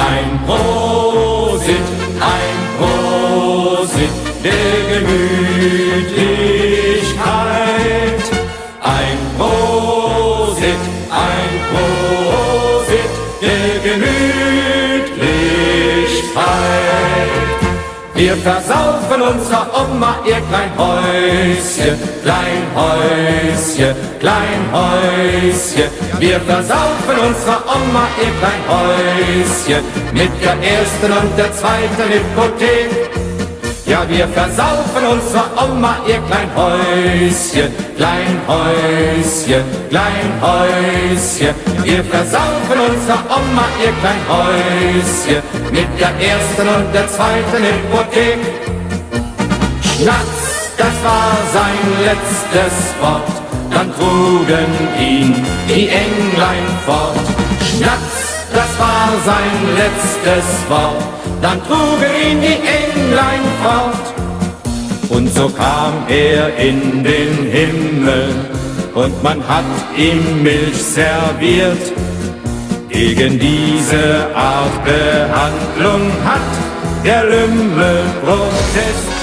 Ein Prosit, der Gemütlichkeit. Ein Prosit, der Gemütlichkeit. Wir versaufen unserer Oma ihr Kleinhäuschen, Kleinhäuschen, Kleinhäuschen. Wir versaufen unserer Oma ihr Kleinhäuschen mit der ersten und der zweiten Hypothek. Ja, wir versaufen unserer Oma ihr Kleinhäuschen, Kleinhäuschen, Kleinhäuschen. Wir versaufen unserer Oma ihr Kleinhäuschen mit der ersten und der zweiten Hypothek. Schnatz, das war sein letztes Wort, dann trugen ihn die Englein fort. Schnatz, das war sein letztes Wort, dann trugen ihn die Englein fort. Und so kam er in den Himmel und man hat ihm Milch serviert. Gegen diese Art Behandlung hat der Lümmel protestiert.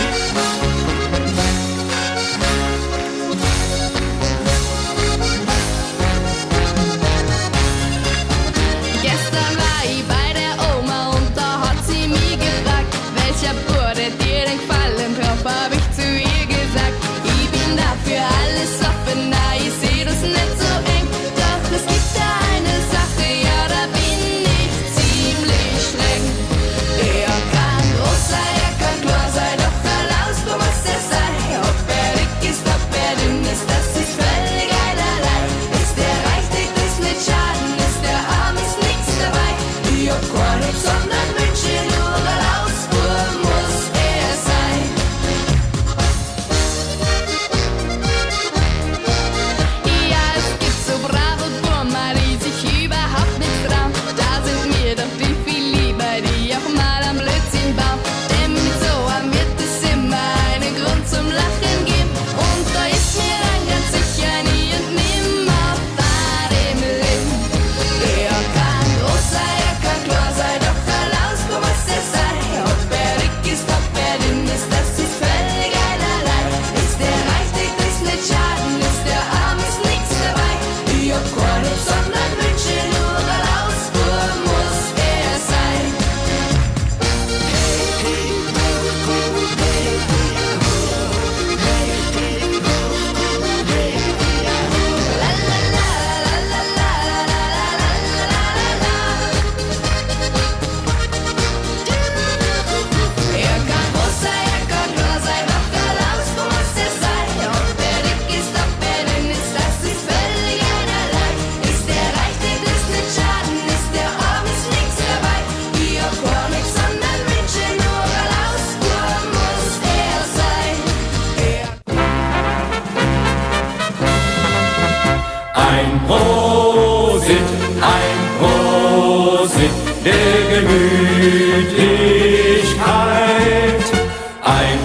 Ein Prosit der Gemütlichkeit. Ein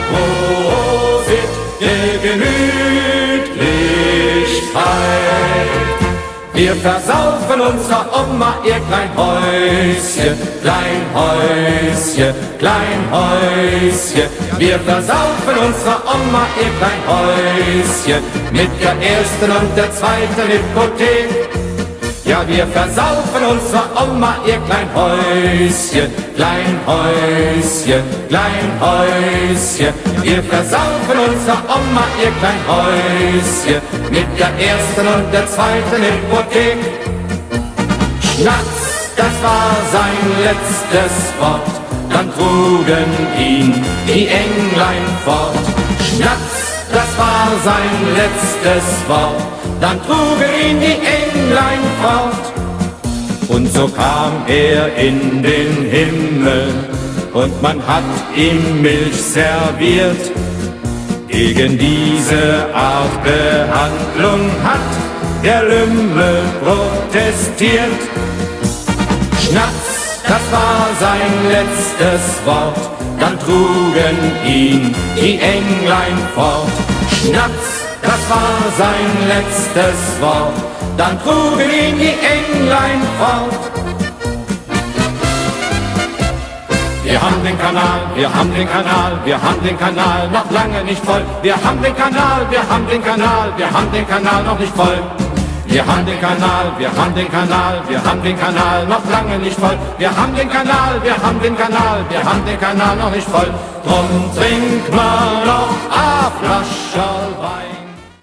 Prosit der Gemütlichkeit. Wir versaufen unserer Oma ihr Kleinhäuschen, Kleinhäuschen, Kleinhäuschen. Wir versaufen unserer Oma ihr Kleinhäuschen mit der ersten und der zweiten Hypothek. Ja, wir versaufen unserer Oma ihr Kleinhäuschen, Kleinhäuschen, Kleinhäuschen. Wir versaufen unserer Oma ihr Kleinhäuschen mit der ersten und der zweiten Hypothek. Schnatz, das war sein letztes Wort, dann trugen ihn die Englein fort. Schnatz, das war sein letztes Wort, dann trugen ihn die Englein fort. Und so kam er in den Himmel und man hat ihm Milch serviert. Gegen diese Art Behandlung hat der Lümmel protestiert. Schnatz, das war sein letztes Wort, dann trugen ihn die Englein fort. Schnatz, das war sein letztes Wort, dann trugen ihn die Englein fort. Wir haben den Kanal, wir haben den Kanal, wir haben den Kanal noch lange nicht voll. Wir haben den Kanal, wir haben den Kanal, wir haben den Kanal noch nicht voll. Wir haben den Kanal, wir haben den Kanal, wir haben den Kanal noch lange nicht voll. Wir haben den Kanal, wir haben den Kanal, wir haben den Kanal noch nicht voll. Drum trink mal noch a Flascherl Wein.